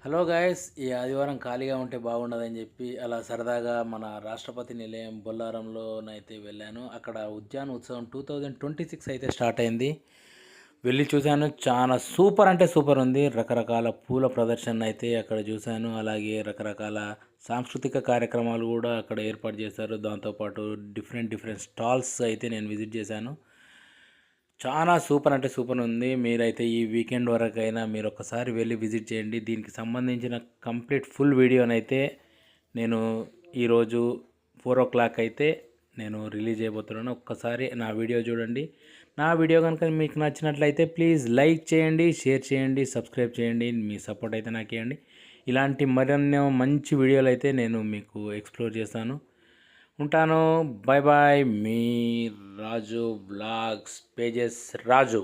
Hello guys! ఈ ఆదివారం ఖాళీగా ఉంటే బాగుండదని చెప్పి అలా సరదాగా మన రాష్ట్రపతి నిలయం బొల్లారంలోనైతే వెళ్ళాను. అక్కడ ఉద్యాన ఉత్సవం 2026 అయితే స్టార్ట్ అయింది. వెళ్ళి చూశాను. చాలా సూపర్ అంటే సూపర్ ఉంది. రకరకాల పూల ప్రదర్శన అయితే అక్కడ చూశాను. అలాగే రకరకాల సాంస్కృతిక కార్యక్రమాలు కూడా అక్కడ ఏర్పాటు చేశారు. దాంతోపాటు డిఫరెంట్ డిఫరెంట్ స్టాల్స్ అయితే నేను విజిట్ చేశాను. చాలా సూపర్ అంటే సూపర్ ఉంది. మీరైతే ఈ వీకెండ్ వరకైనా మీరొక్కసారి వెళ్లి విజిట్ చేయండి. దీనికి సంబంధించిన కంప్లీట్ ఫుల్ వీడియోనైతే నేను ఈరోజు 4:00 అయితే నేను రిలీజ్ చేయబోతున్నాను. ఒక్కసారి నా వీడియో చూడండి. నా వీడియో కనుక మీకు నచ్చినట్లయితే ప్లీజ్ లైక్ చేయండి, షేర్ చేయండి, సబ్స్క్రైబ్ చేయండి. మీ సపోర్ట్ అయితే నాకు ఇవ్వండి. ఇలాంటి మరెన్నో మంచి వీడియోలు అయితే నేను మీకు ఎక్స్‌ప్లోర్ చేస్తాను. ఉంటాను. Bye bye. మీ రాజు వ్లాగ్స్ పేజెస్ రాజు.